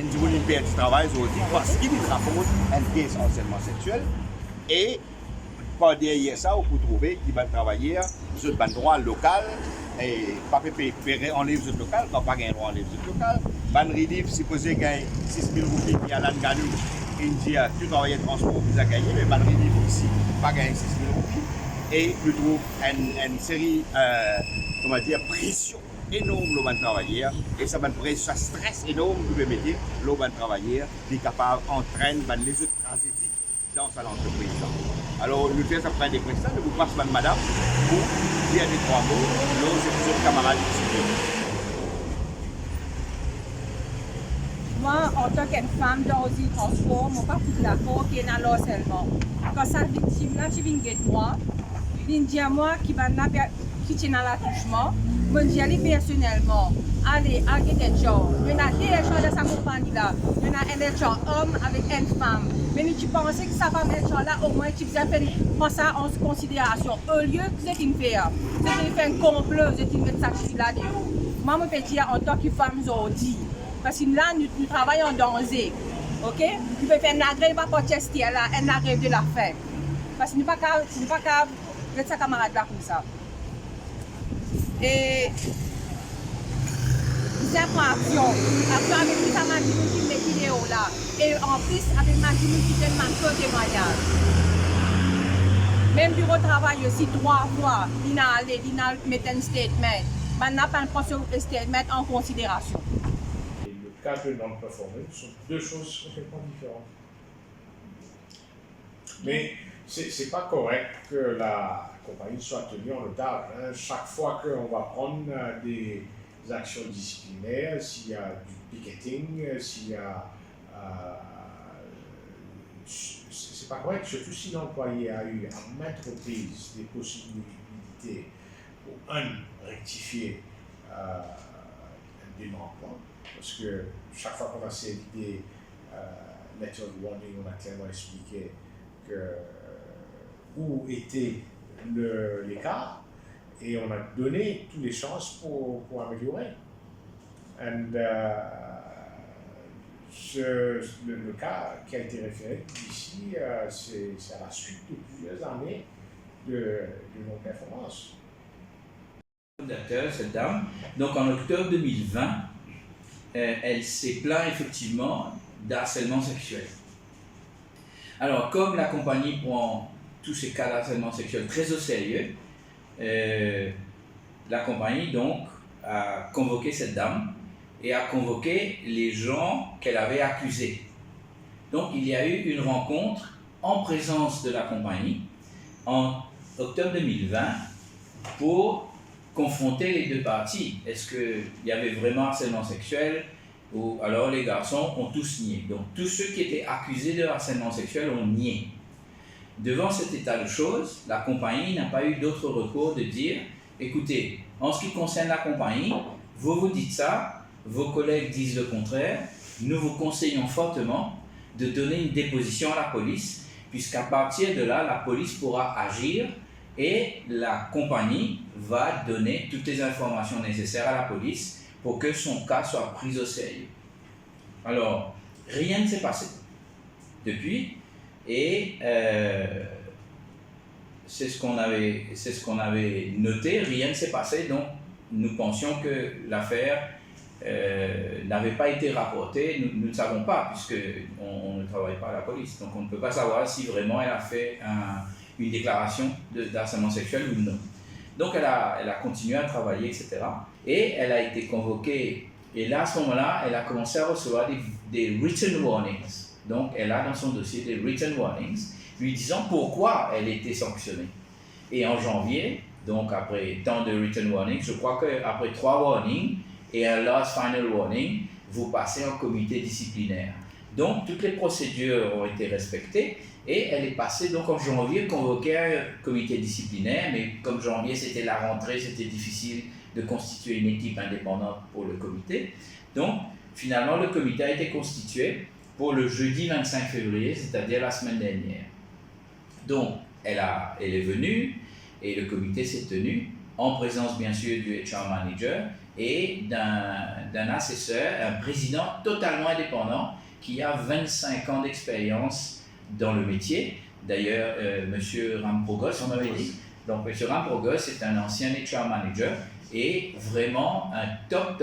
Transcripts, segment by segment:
une perte du travail aujourd'hui parce qu'il rapporte un pièce harcèlement sexuel et par derrière ça, on peut trouver qui va travailler sur le droit local et pas payer en livre local, quand pas gagner droit en livre local. Ban relief, supposé gagner 6 000 roupies, puis à l'Anganu, il dit tu travailles transport, vous avez gagné, mais ban relief ici, pas gagner 6 000 roupies. Et je trouve une série, comment dire, pression énorme le travailleur et ça va pression, stress énorme que vous mettez le travailleur qui est capable d'entraîner les autres transitifs dans l'entreprise. Alors, nous faisons après des questions, nous vous passons madame pour dire des trois mots, nous c'est pour camarades ici. Moi, en tant qu'une femme dans le transport, je ne suis pas d'accord qu'il y ait un harcèlement. Quand ça victime là, tu viens de moi, il dit à moi qui va qui tient dans l'attouchement, je dis aller personnellement, allez, arrêtez des gens. Il y en a des gens dans sa compagnie là, il y en a un gens homme avec une femme. Mais tu pensais que sa femme est là, au moins tu faisais prendre ça en considération. Au lieu de ce qu'il fait, c'est fait un complot, c'est qu'il met ça là de haut. Moi, je peux dire en tant que femme aujourd'hui, parce que là, nous travaillons en danger. Ok? Tu peux faire un agrès, pas pour tester là, un agrès de la fin. Parce que nous ne sommes pas capables de sa camarade là comme ça. Et c'est pour action. Action avec tout ça, m'a dit qui met vidéo là. Et en plus, avec ma dit qui donne ma témoignage. Même bureau de travail aussi 3 fois, il a allé, il a mis un statement. Maintenant, pas un statement en considération. Et le cadre de non-performance sont deux choses complètement différentes. Mais c'est pas correct que la compagnie soit tenue en otage. Hein. Chaque fois qu'on va prendre des actions disciplinaires, s'il y a du picketing, s'il y a... c'est pas correct, surtout si l'employé a eu à maintes reprises des possibilités pour rectifier un démanquement. Parce que chaque fois qu'on a servi des letter of warning, on a clairement expliqué où était l'écart et on a donné toutes les chances pour améliorer. Le cas qui a été référé ici, c'est à la suite de plusieurs années de non-performance. Cette dame, donc en octobre 2020, elle s'est plainte effectivement d'harcèlement sexuel. Alors, comme la compagnie prend tous ces cas d'harcèlement sexuel très au sérieux, la compagnie donc a convoqué cette dame et a convoqué les gens qu'elle avait accusés. Donc, il y a eu une rencontre en présence de la compagnie en octobre 2020 pour confronter les deux parties. Est-ce qu'il y avait vraiment harcèlement sexuel ou alors les garçons ont tous nié. Donc tous ceux qui étaient accusés de harcèlement sexuel ont nié. Devant cet état de choses, la compagnie n'a pas eu d'autre recours de dire écoutez, en ce qui concerne la compagnie, vous dites ça, vos collègues disent le contraire, nous vous conseillons fortement de donner une déposition à la police, puisqu'à partir de là, la police pourra agir et la compagnie va donner toutes les informations nécessaires à la police pour que son cas soit pris au sérieux. Alors, rien ne s'est passé depuis et c'est ce qu'on avait noté, rien ne s'est passé, donc nous pensions que l'affaire n'avait pas été rapportée, nous ne savons pas puisqu'on ne travaille pas à la police, donc on ne peut pas savoir si vraiment elle a fait une déclaration d'harcèlement sexuel ou non. Donc elle a continué à travailler, etc. Et elle a été convoquée, et là à ce moment-là, elle a commencé à recevoir des written warnings. Donc elle a dans son dossier des written warnings, lui disant pourquoi elle était sanctionnée. Et en janvier, donc après tant de written warnings, je crois qu'après 3 warnings et un last final warning, vous passez en comité disciplinaire. Donc toutes les procédures ont été respectées. Et elle est passée donc en janvier, convoquée à un comité disciplinaire, mais comme janvier c'était la rentrée, c'était difficile de constituer une équipe indépendante pour le comité. Donc finalement le comité a été constitué pour le jeudi 25 février, c'est-à-dire la semaine dernière. Donc elle est venue et le comité s'est tenu en présence bien sûr du HR manager et d'un assesseur, un président totalement indépendant qui a 25 ans d'expérience dans le métier. D'ailleurs, M. Ramprogos, on avait dit. Donc, M. Ramprogos est un ancien HR manager et vraiment un top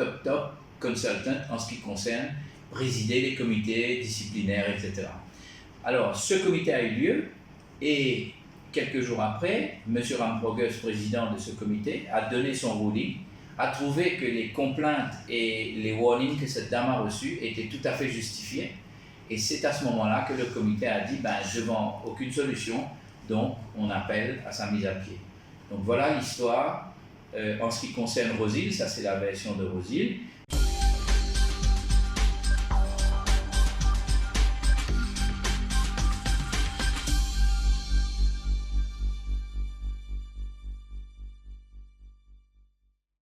consultant en ce qui concerne présider les comités disciplinaires, etc. Alors, ce comité a eu lieu et quelques jours après, M. Ramprogos, président de ce comité, a donné son ruling, a trouvé que les complaintes et les warnings que cette dame a reçus étaient tout à fait justifiés. Et c'est à ce moment-là que le comité a dit, devant aucune solution, donc on appelle à sa mise à pied. Donc voilà l'histoire en ce qui concerne Rosile, ça c'est la version de Rosile.